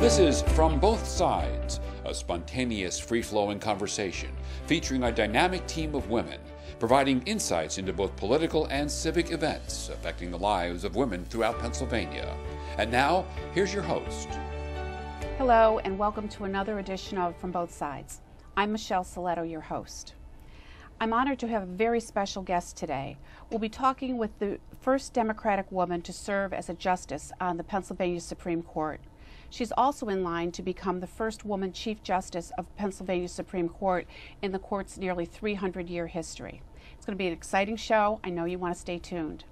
This is From Both Sides, a spontaneous, free-flowing conversation featuring a dynamic team of women, providing insights into both political and civic events affecting the lives of women throughout Pennsylvania. And now, here's your host. Hello, and welcome to another edition of From Both Sides. I'm Michelle Soletto, your host. I'm honored to have a very special guest today. We'll be talking with the first Democratic woman to serve as a justice on the Pennsylvania Supreme Court. She's also in line to become the first woman Chief Justice of Pennsylvania Supreme Court in the court's nearly 300-year history. It's going to be an exciting show. I know you want to stay tuned.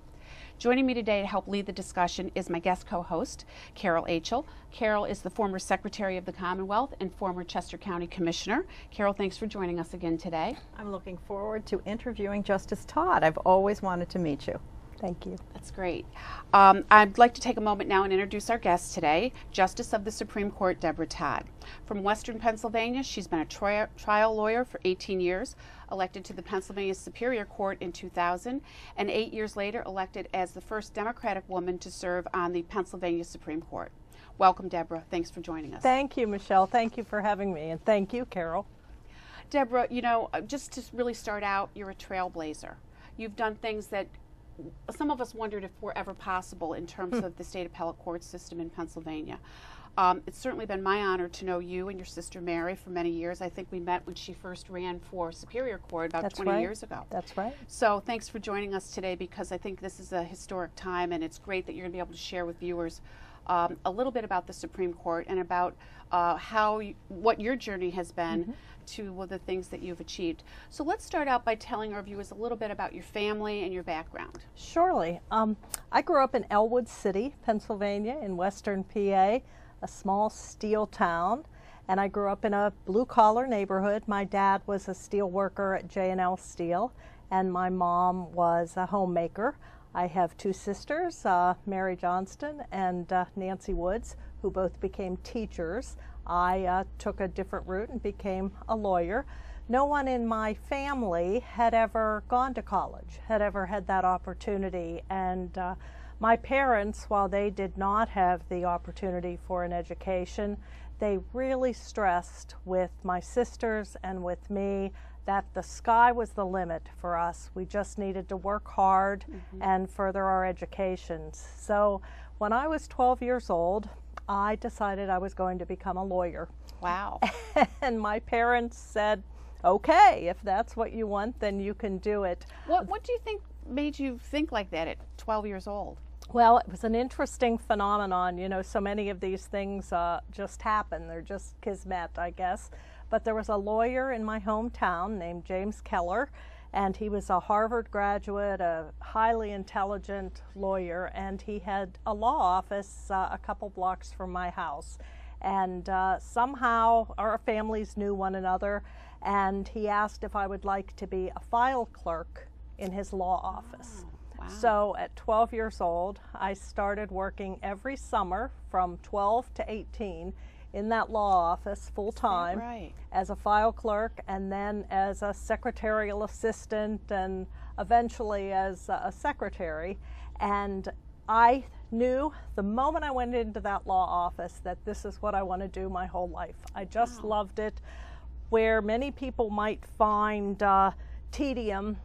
Joining me today to help lead the discussion is my guest co-host, Carol Achel. Carol is the former Secretary of the Commonwealth and former Chester County Commissioner. Carol, thanks for joining us again today. I'm looking forward to interviewing Justice Todd. I've always wanted to meet you. Thank you. That's great. I'd like to take a moment now and introduce our guest today, Justice of the Supreme Court, Deborah Todd. From Western Pennsylvania, she's been a trial lawyer for 18 years, elected to the Pennsylvania Superior Court in 2000, and 8 years later elected as the first Democratic woman to serve on the Pennsylvania Supreme Court. Welcome, Deborah. Thanks for joining us. Thank you, Michelle. Thank you for having me, and thank you, Carol. Deborah, you know, just to really start out, you're a trailblazer. You've done things that some of us wondered if were ever possible in terms of the state appellate court system in Pennsylvania. It's certainly been my honor to know you and your sister Mary for many years. I think we met when she first ran for Superior Court about 20 years ago. That's right. So thanks for joining us today, because I think this is a historic time, and it's great that you're going to be able to share with viewers a little bit about the Supreme Court and about what your journey has been to the things that you've achieved. So let's start out by telling our viewers a little bit about your family and your background. Surely. I grew up in Elwood City, Pennsylvania, in western PA, a small steel town, and I grew up in a blue-collar neighborhood. My dad was a steel worker at J&L Steel, and my mom was a homemaker. I have two sisters, Mary Johnston and Nancy Woods, who both became teachers. I took a different route and became a lawyer. No one in my family had ever gone to college, had ever had that opportunity. And my parents, while they did not have the opportunity for an education, they really stressed with my sisters and with me that the sky was the limit for us. We just needed to work hard and further our educations. So when I was 12 years old, I decided I was going to become a lawyer. Wow. And my parents said, okay, if that's what you want, then you can do it. What do you think made you think like that at 12 years old? Well, it was an interesting phenomenon. You know, so many of these things just happen. They're just kismet, I guess. But there was a lawyer in my hometown named James Keller, and he was a Harvard graduate, a highly intelligent lawyer, and he had a law office a couple blocks from my house. And somehow our families knew one another, and he asked if I would like to be a file clerk in his law office. Wow. So at 12 years old, I started working every summer from 12 to 18 in that law office full-time as a file clerk, and then as a secretarial assistant, and eventually as a secretary. And I knew the moment I went into that law office that this is what I want to do my whole life. I just loved it. Where many people might find tedium,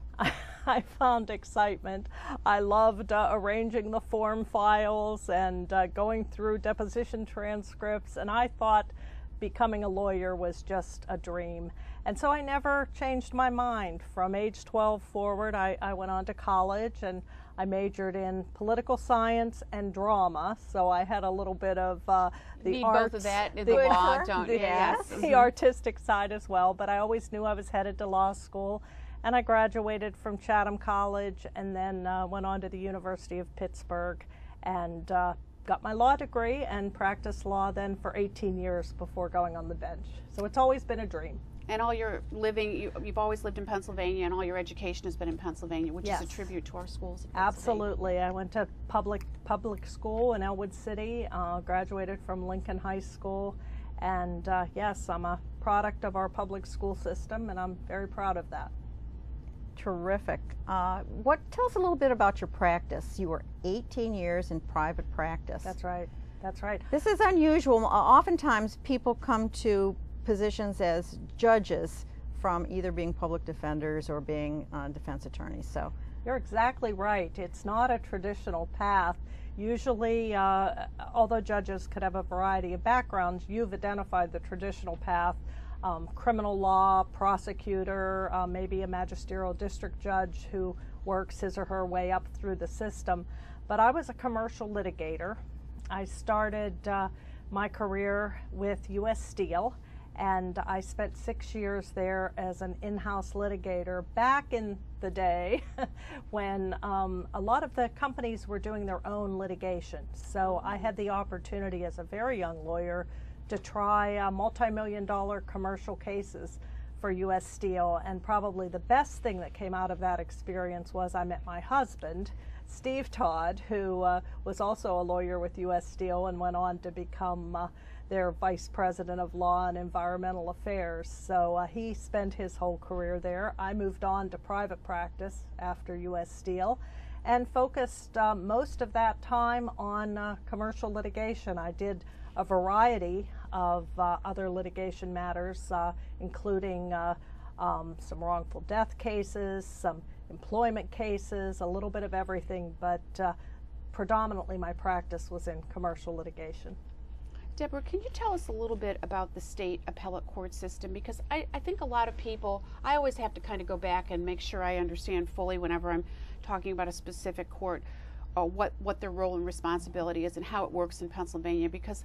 I found excitement. I loved arranging the form files and going through deposition transcripts, and I thought becoming a lawyer was just a dream. And so I never changed my mind. From age 12 forward, I went on to college, and I majored in political science and drama, so I had a little bit of the arts, both of that in the law, don't you? Yes, the artistic side as well, but I always knew I was headed to law school. And I graduated from Chatham College, and then went on to the University of Pittsburgh and got my law degree and practiced law then for 18 years before going on the bench. So it's always been a dream. And all your living, you've always lived in Pennsylvania, and all your education has been in Pennsylvania, which is a tribute to our schools in Pennsylvania. Absolutely. I went to public school in Elwood City, graduated from Lincoln High School, and yes, I'm a product of our public school system, and I'm very proud of that. Terrific. Tell us a little bit about your practice. You were 18 years in private practice. That's right. That's right. This is unusual. Oftentimes people come to positions as judges from either being public defenders or being defense attorneys. So You're exactly right. It's not a traditional path. Usually, although judges could have a variety of backgrounds, you've identified the traditional path. Criminal law, prosecutor, maybe a magisterial district judge who works his or her way up through the system. But I was a commercial litigator. I started my career with U.S. Steel, and I spent 6 years there as an in-house litigator back in the day when a lot of the companies were doing their own litigation. So I had the opportunity as a very young lawyer to try multi-million-dollar commercial cases for U.S. Steel, and probably the best thing that came out of that experience was I met my husband, Steve Todd, who was also a lawyer with U.S. Steel and went on to become their Vice President of Law and Environmental Affairs. So he spent his whole career there. I moved on to private practice after U.S. Steel and focused most of that time on commercial litigation. I did a variety of other litigation matters, including some wrongful death cases, some employment cases, a little bit of everything, but predominantly my practice was in commercial litigation. Deborah, can you tell us a little bit about the state appellate court system? Because I think a lot of people, I always have to kind of go back and make sure I understand fully whenever I'm talking about a specific court, what their role and responsibility is and how it works in Pennsylvania, because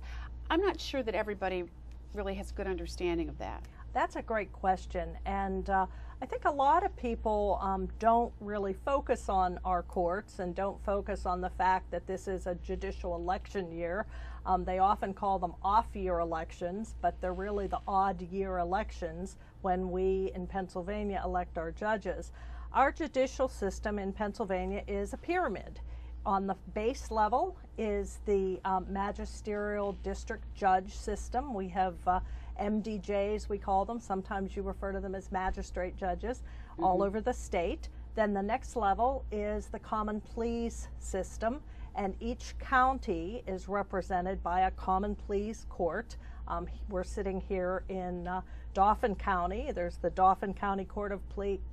I'm not sure that everybody really has a good understanding of that. That's a great question, and I think a lot of people don't really focus on our courts and don't focus on the fact that this is a judicial election year. They often call them off-year elections, but they're really the odd-year elections when we in Pennsylvania elect our judges. Our judicial system in Pennsylvania is a pyramid. On the base level is the magisterial district judge system. We have MDJs, we call them. Sometimes you refer to them as magistrate judges all over the state. Then the next level is the common pleas system, and each county is represented by a common pleas court. We're sitting here in Dauphin County. There's the Dauphin County Court of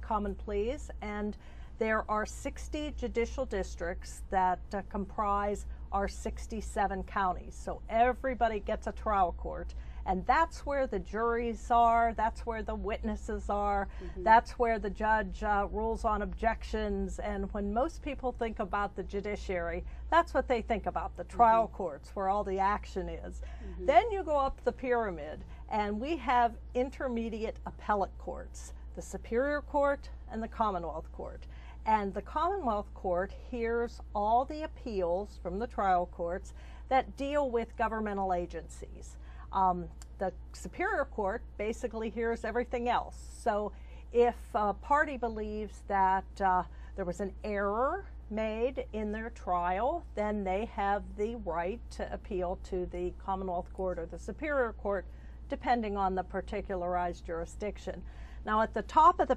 Common Pleas, and there are 60 judicial districts that comprise our 67 counties. So everybody gets a trial court, and that's where the juries are, that's where the witnesses are, that's where the judge rules on objections. And when most people think about the judiciary, that's what they think about, the trial courts, where all the action is. Then you go up the pyramid, and we have intermediate appellate courts, the Superior Court and the Commonwealth Court. And the Commonwealth Court hears all the appeals from the trial courts that deal with governmental agencies. The Superior Court basically hears everything else. So if a party believes that there was an error made in their trial, then they have the right to appeal to the Commonwealth Court or the Superior Court, depending on the particularized jurisdiction. Now, at the top of the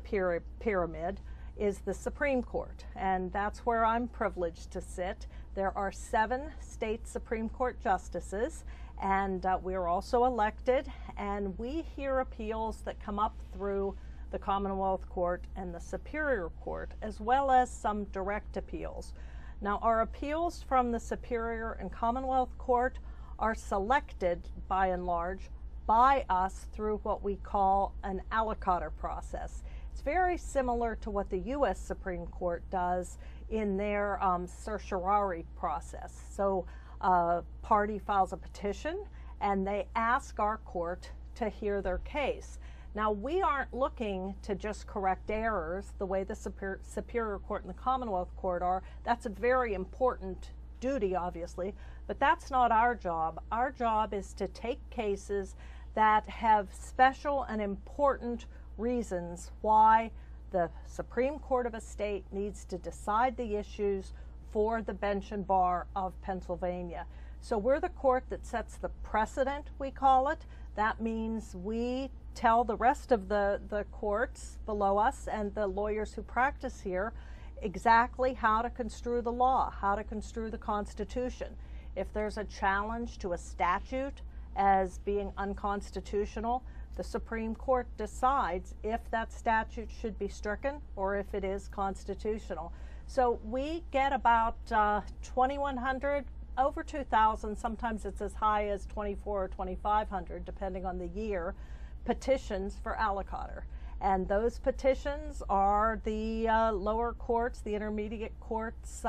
pyramid is the Supreme Court, and that's where I'm privileged to sit. There are 7 state Supreme Court justices, and we're also elected, and we hear appeals that come up through the Commonwealth Court and the Superior Court, as well as some direct appeals. Now, our appeals from the Superior and Commonwealth Court are selected, by and large, by us through what we call an aliquotter process. It's very similar to what the U.S. Supreme Court does in their certiorari process. So a party files a petition, and they ask our court to hear their case. Now, we aren't looking to just correct errors the way the Superior Court and the Commonwealth Court are. That's a very important duty, obviously, but that's not our job. Our job is to take cases that have special and important reasons why the Supreme Court of a state needs to decide the issues for the bench and bar of Pennsylvania. So we're the court that sets the precedent, we call it. That means we tell the rest of the courts below us and the lawyers who practice here exactly how to construe the law, how to construe the Constitution. If there's a challenge to a statute as being unconstitutional, the Supreme Court decides if that statute should be stricken or if it is constitutional. So we get about 2,100, over 2,000, sometimes it's as high as 2,400 or 2,500, depending on the year, petitions for aliquotter. And those petitions are the lower courts, the intermediate courts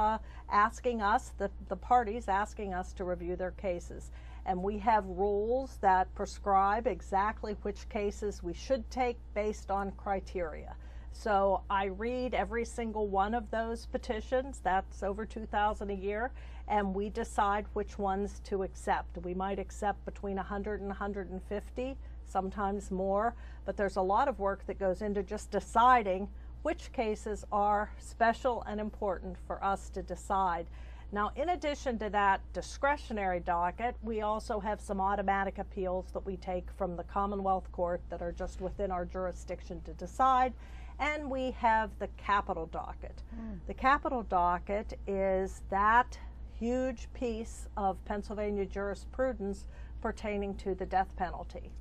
asking us, the parties asking us to review their cases. And we have rules that prescribe exactly which cases we should take based on criteria. So I read every single one of those petitions, that's over 2,000 a year, and we decide which ones to accept. We might accept between 100 and 150, sometimes more, but there's a lot of work that goes into just deciding which cases are special and important for us to decide. Now, in addition to that discretionary docket, we also have some automatic appeals that we take from the Commonwealth Court that are just within our jurisdiction to decide, and we have the capital docket. The capital docket is that huge piece of Pennsylvania jurisprudence pertaining to the death penalty.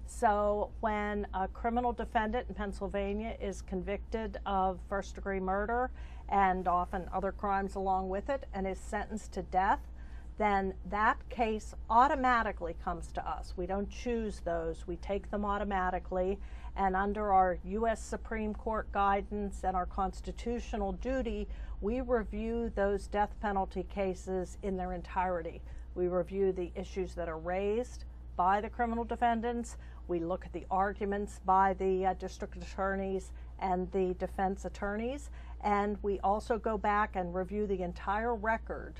So when a criminal defendant in Pennsylvania is convicted of first-degree murder and often other crimes along with it and is sentenced to death, then that case automatically comes to us. We don't choose those, we take them automatically, and under our U.S. Supreme Court guidance and our constitutional duty, we review those death penalty cases in their entirety. We review the issues that are raised by the criminal defendants, we look at the arguments by the district attorneys and the defense attorneys, and we also go back and review the entire record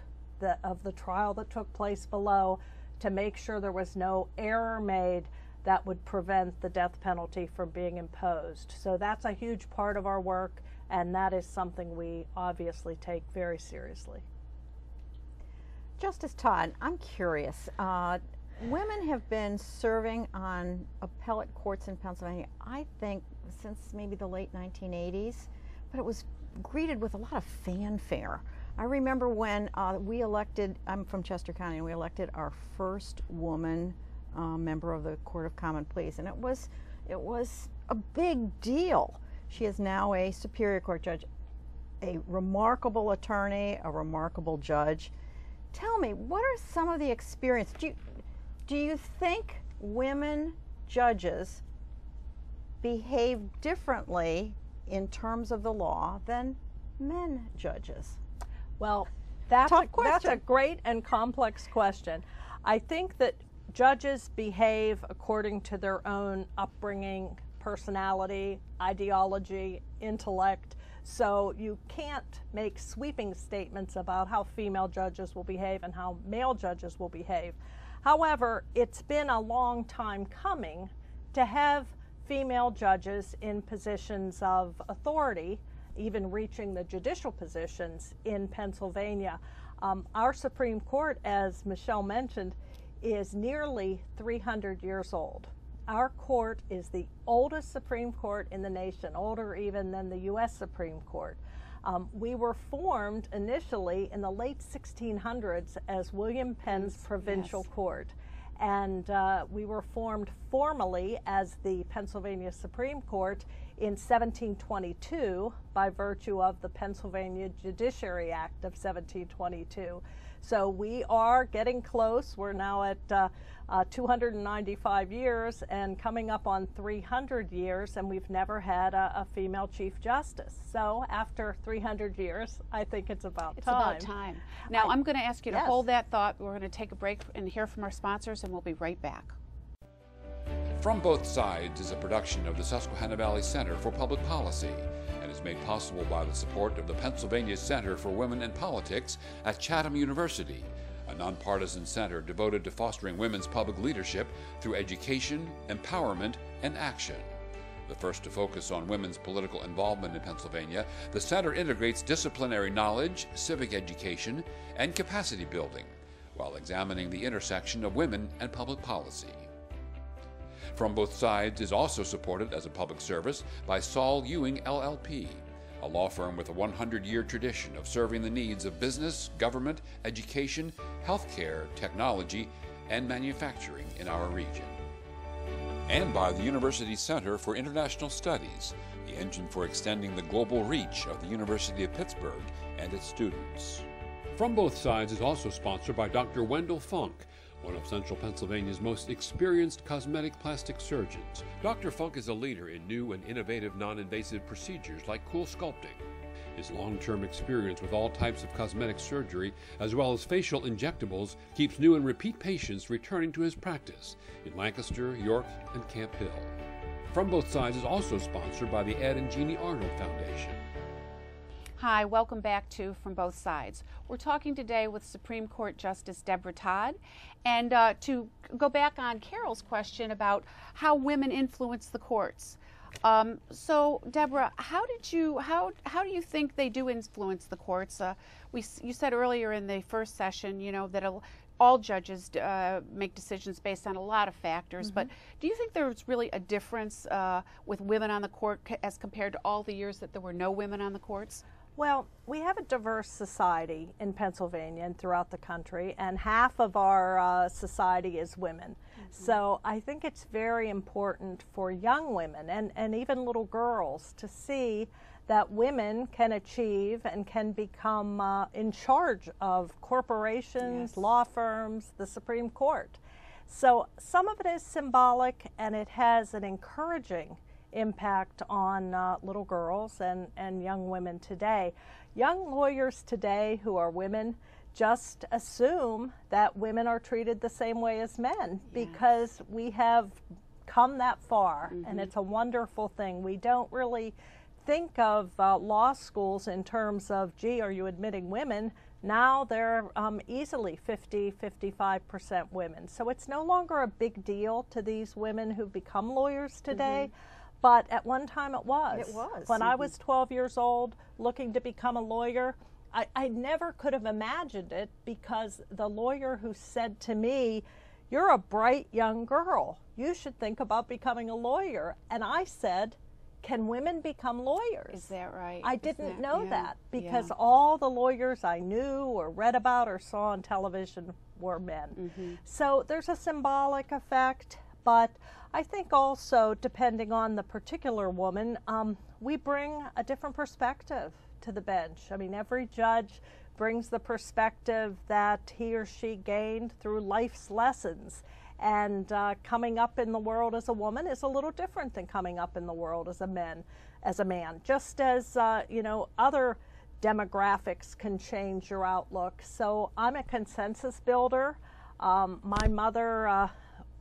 of the trial that took place below to make sure there was no error made that would prevent the death penalty from being imposed. So that's a huge part of our work, and that is something we obviously take very seriously. Justice Todd, I'm curious. Women have been serving on appellate courts in Pennsylvania, I think, since maybe the late 1980s, but it was greeted with a lot of fanfare. I remember when we elected, I'm from Chester County, and we elected our first woman member of the Court of Common Pleas, and it was a big deal. She is now a Superior Court judge, a remarkable attorney, a remarkable judge. Tell me, what are some of the experience? Do you think women judges behave differently in terms of the law than men judges? Well, that's a great and complex question. I think that judges behave according to their own upbringing, personality, ideology, intellect. So you can't make sweeping statements about how female judges will behave and how male judges will behave. However, it's been a long time coming to have female judges in positions of authority, even reaching the judicial positions in Pennsylvania. Our Supreme Court, as Michelle mentioned, is nearly 300 years old. Our court is the oldest Supreme Court in the nation, older even than the U.S. Supreme Court. We were formed initially in the late 1600s as William Penn's Provincial Court, and we were formed formally as the Pennsylvania Supreme Court in 1722 by virtue of the Pennsylvania Judiciary Act of 1722. So we are getting close. We're now at 295 years and coming up on 300 years, and we've never had a female Chief Justice. So after 300 years, I think it's about time. It's about time. Now I'm going to ask you to hold that thought. We're going to take a break and hear from our sponsors, and we'll be right back. From Both Sides is a production of the Susquehanna Valley Center for Public Policy and is made possible by the support of the Pennsylvania Center for Women in Politics at Chatham University, a nonpartisan center devoted to fostering women's public leadership through education, empowerment, and action. The first to focus on women's political involvement in Pennsylvania, the center integrates disciplinary knowledge, civic education, and capacity building, while examining the intersection of women and public policy. From Both Sides is also supported as a public service by Saul Ewing LLP, a law firm with a 100-year tradition of serving the needs of business, government, education, healthcare, technology, and manufacturing in our region. And by the University Center for International Studies, the engine for extending the global reach of the University of Pittsburgh and its students. From Both Sides is also sponsored by Dr. Wendell Funk, one of Central Pennsylvania's most experienced cosmetic plastic surgeons. Dr. Funk is a leader in new and innovative non-invasive procedures like cool sculpting. His long-term experience with all types of cosmetic surgery, as well as facial injectables, keeps new and repeat patients returning to his practice in Lancaster, York, and Camp Hill. From Both Sides is also sponsored by the Ed and Jeannie Arnold Foundation. Hi, welcome back to From Both Sides. We're talking today with Supreme Court Justice Deborah Todd, and to go back on Carol's question about how women influence the courts. So, Deborah, how do you think they do influence the courts? You said earlier in the first session, that all judges make decisions based on a lot of factors, but do you think there's really a difference with women on the court as compared to all the years that there were no women on the courts? Well, we have a diverse society in Pennsylvania and throughout the country, and half of our society is women. So I think it's very important for young women and even little girls to see that women can achieve and can become in charge of corporations, law firms, the Supreme Court. So some of it is symbolic, and it has an encouraging impact on little girls and young women today. Young lawyers today who are women just assume that women are treated the same way as men because we have come that far, and it's a wonderful thing. We don't really think of law schools in terms of, gee, are you admitting women? Now they're easily 50–55% women. So it's no longer a big deal to these women who become lawyers today. But at one time it was. It was. When I was 12 years old looking to become a lawyer, I never could have imagined it, because the lawyer who said to me, "You're a bright young girl. You should think about becoming a lawyer." And I said, "Can women become lawyers?" Is that right? I didn't know that, because all the lawyers I knew or read about or saw on television were men. So there's a symbolic effect, but I think also, depending on the particular woman, we bring a different perspective to the bench. I mean, every judge brings the perspective that he or she gained through life's lessons. And coming up in the world as a woman is a little different than coming up in the world as a man. Just as other demographics can change your outlook. So I'm a consensus builder. My mother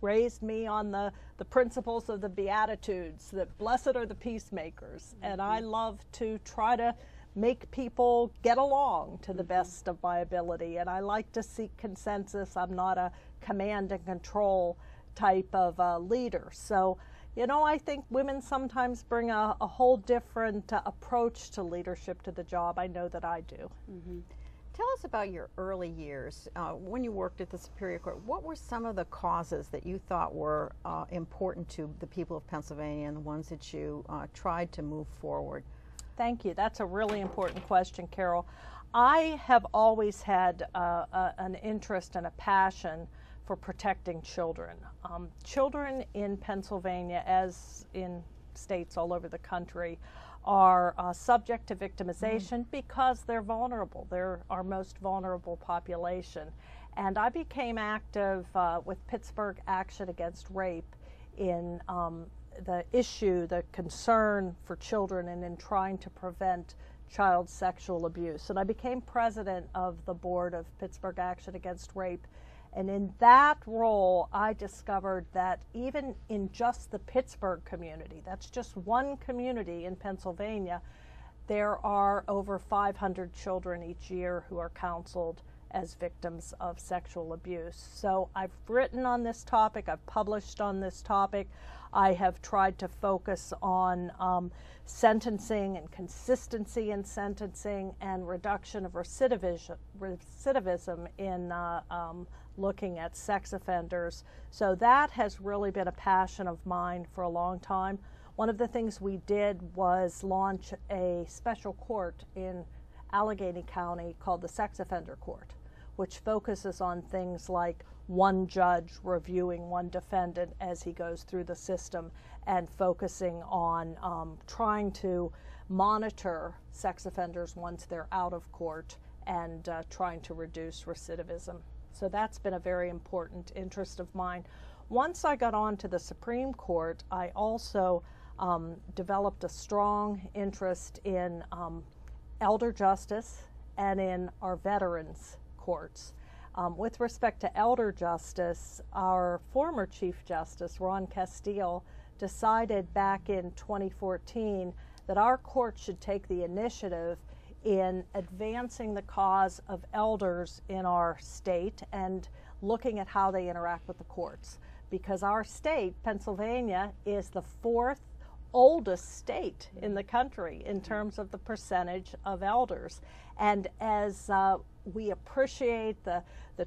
raised me on the principles of the Beatitudes, that blessed are the peacemakers, and I love to try to make people get along to the best of my ability, and I like to seek consensus. I'm not a command and control type of leader. So, I think women sometimes bring a whole different approach to leadership to the job. I know that I do. Tell us about your early years. When you worked at the Superior Court, what were some of the causes that you thought were important to the people of Pennsylvania, and the ones that you tried to move forward? Thank you. That's a really important question, Carol. I have always had an interest and a passion for protecting children. Children in Pennsylvania, as in states all over the country, are subject to victimization because they're vulnerable. They're our most vulnerable population. And I became active with Pittsburgh Action Against Rape in the concern for children, and in trying to prevent child sexual abuse. And I became president of the board of Pittsburgh Action Against Rape. And in that role, I discovered that even in just the Pittsburgh community, that's just one community in Pennsylvania, there are over 500 children each year who are counseled as victims of sexual abuse. So I've written on this topic, I've published on this topic. I have tried to focus on sentencing and consistency in sentencing and reduction of recidivism in looking at sex offenders. So that has really been a passion of mine for a long time. one of the things we did was launch a special court in Allegheny County called the Sex Offender Court, which focuses on things like one judge reviewing one defendant as he goes through the system and focusing on trying to monitor sex offenders once they're out of court and trying to reduce recidivism. So that's been a very important interest of mine. Once I got on to the Supreme Court, I also developed a strong interest in elder justice and in our veterans courts. With respect to elder justice, our former Chief Justice, Ron Castile, decided back in 2014 that our court should take the initiative in advancing the cause of elders in our state and looking at how they interact with the courts. Because our state, Pennsylvania, is the fourth oldest state in the country in terms of the percentage of elders. And as we appreciate the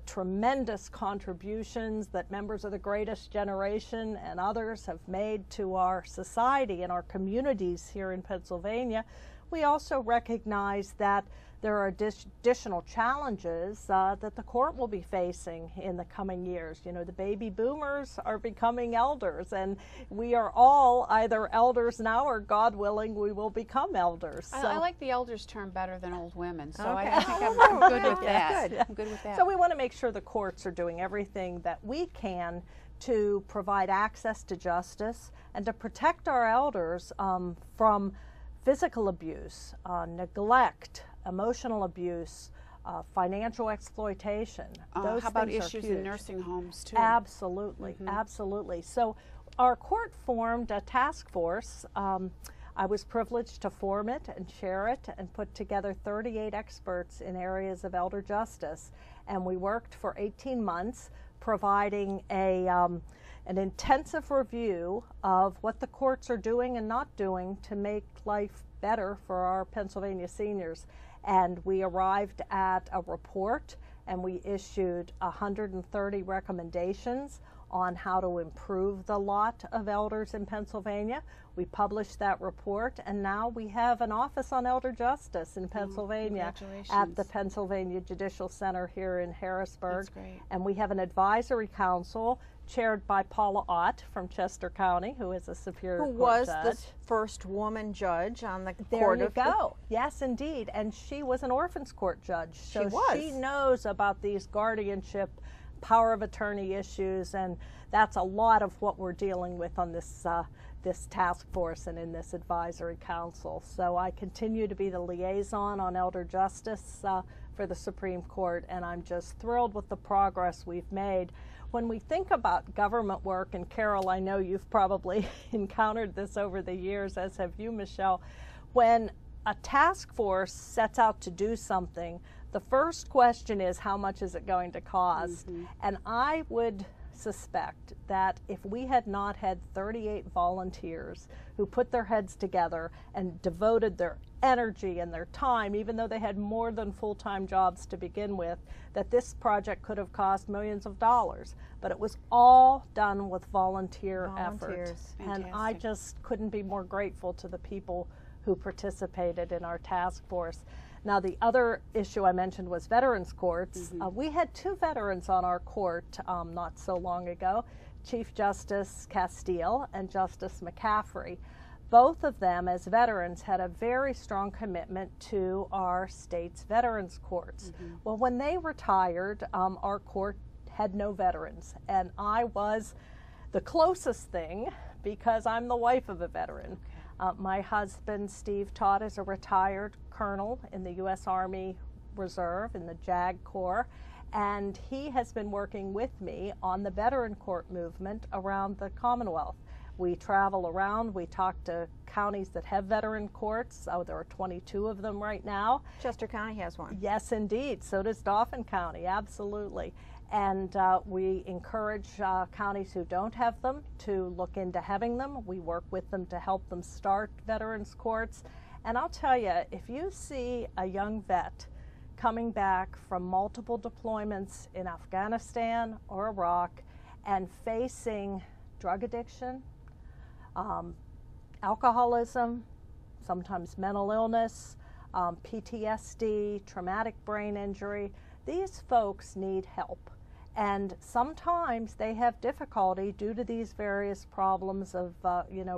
tremendous contributions that members of the Greatest Generation and others have made to our society and our communities here in Pennsylvania, we also recognize that there are additional challenges that the court will be facing in the coming years. You know, the baby boomers are becoming elders, and we are all either elders now or, God willing, we will become elders. So I like the elders term better than old women, so Okay. I think I'm good with Yeah, that. good. I'm good with that. So we want to make sure the courts are doing everything that we can to provide access to justice and to protect our elders from physical abuse, neglect, emotional abuse, financial exploitation. Those how about things are issues in huge. nursing homes too? Absolutely, absolutely. So our court formed a task force. I was privileged to form it and chair it and put together 38 experts in areas of elder justice. And we worked for 18 months providing an intensive review of what the courts are doing and not doing to make life better for our Pennsylvania seniors. And we arrived at a report and we issued 130 recommendations on how to improve the lot of elders in Pennsylvania. We published that report, and now we have an Office on Elder Justice in Pennsylvania at the Pennsylvania Judicial Center here in Harrisburg. That's great. And we have an advisory council chaired by Paula Ott from Chester County, who is a Superior Who Court was judge. the first woman judge on the There court you of go. Yes, indeed. And she was an orphans court judge. So was. she knows about these guardianship, power of attorney issues, and that's a lot of what we're dealing with on this this task force and in this advisory council. So I continue to be the liaison on elder justice for the Supreme Court, and I'm just thrilled with the progress we've made. When we think about government work, and Carol, I know you've probably encountered this over the years, as have you, Michelle, when a task force sets out to do something, the first question is, how much is it going to cost? And I would suspect that if we had not had 38 volunteers who put their heads together and devoted their energy and their time, even though they had more than full-time jobs to begin with, that this project could have cost millions of dollars. But it was all done with volunteer effort. Volunteers. And I Fantastic. just couldn't be more grateful to the people who participated in our task force. Now, the other issue I mentioned was veterans courts. We had two veterans on our court not so long ago, Chief Justice Castile and Justice McCaffrey. Both of them, as veterans, had a very strong commitment to our state's veterans courts. Well, when they retired, our court had no veterans, and I was the closest thing because I'm the wife of a veteran. My husband, Steve Todd, is a retired colonel in the U.S. Army Reserve in the JAG Corps, and he has been working with me on the veteran court movement around the Commonwealth. We travel around, we talk to counties that have veteran courts. Oh, there are 22 of them right now. Chester County has one. Yes, indeed. So does Dauphin County, absolutely. And we encourage counties who don't have them to look into having them. We work with them to help them start veterans courts. And I'll tell you, if you see a young vet coming back from multiple deployments in Afghanistan or Iraq and facing drug addiction, alcoholism, sometimes mental illness, PTSD, traumatic brain injury. These folks need help. And sometimes they have difficulty due to these various problems of,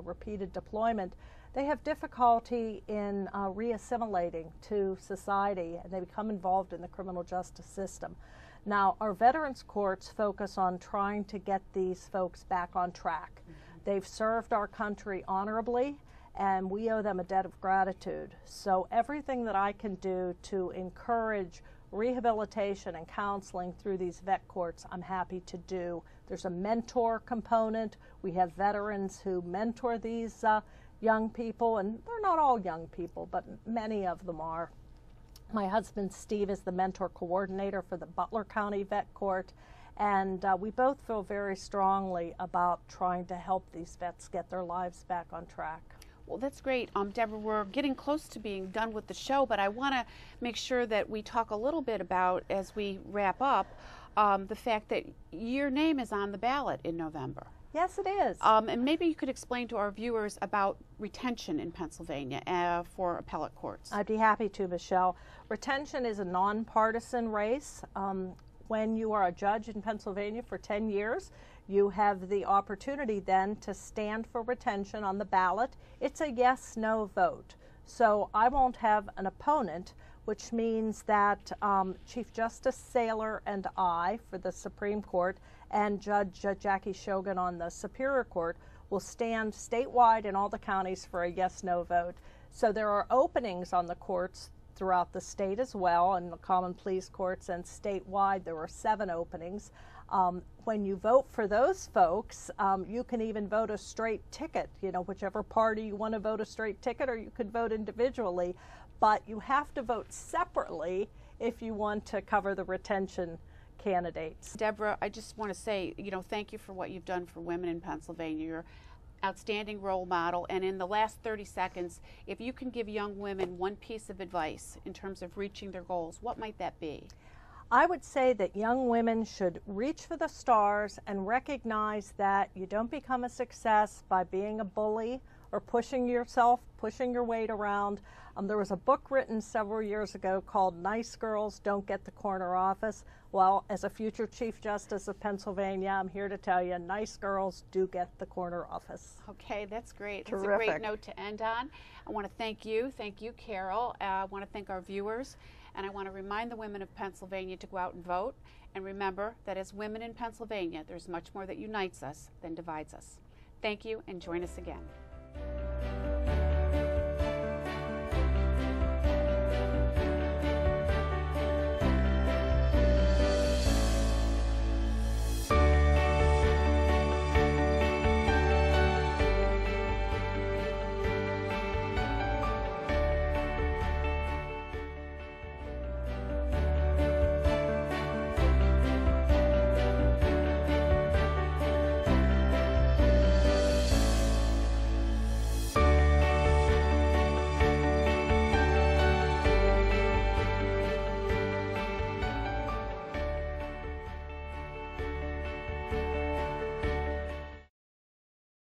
repeated deployment. They have difficulty in reassimilating to society, and they become involved in the criminal justice system. Now, our veterans courts focus on trying to get these folks back on track. They've served our country honorably, and we owe them a debt of gratitude. So everything that I can do to encourage rehabilitation and counseling through these vet courts, I'm happy to do. There's a mentor component. We have veterans who mentor these young people, and they're not all young people, but many of them are. My husband Steve is the mentor coordinator for the Butler County Vet Court, and we both feel very strongly about trying to help these vets get their lives back on track. Well, that's great. Deborah, we're getting close to being done with the show, but I want to make sure that we talk a little bit about, as we wrap up, the fact that your name is on the ballot in November. Yes, it is. And maybe you could explain to our viewers about retention in Pennsylvania for appellate courts. I'd be happy to, Michelle. Retention is a nonpartisan race. When you are a judge in Pennsylvania for 10 years, you have the opportunity then to stand for retention on the ballot. It's a yes-no vote. So I won't have an opponent, which means that Chief Justice Saylor and I for the Supreme Court and Judge Jackie Shogan on the Superior Court will stand statewide in all the counties for a yes-no vote. So there are openings on the courts throughout the state as well, and the common pleas courts, and statewide there are 7 openings. When you vote for those folks, you can even vote a straight ticket, whichever party you want to vote a straight ticket, or you could vote individually, but you have to vote separately if you want to cover the retention candidates. Deborah, I just want to say, thank you for what you've done for women in Pennsylvania. You're outstanding role model, and in the last 30 seconds, if you can give young women one piece of advice in terms of reaching their goals, what might that be? I would say that young women should reach for the stars and recognize that you don't become a success by being a bully or pushing your weight around. There was a book written several years ago called Nice Girls Don't Get the Corner Office. Well, as a future Chief Justice of Pennsylvania, I'm here to tell you, nice girls do get the corner office. Okay, that's great. Terrific. That's a great note to end on. I want to thank you, Carol. I want to thank our viewers, and I want to remind the women of Pennsylvania to go out and vote. And remember that as women in Pennsylvania, there's much more that unites us than divides us. Thank you, and join us again.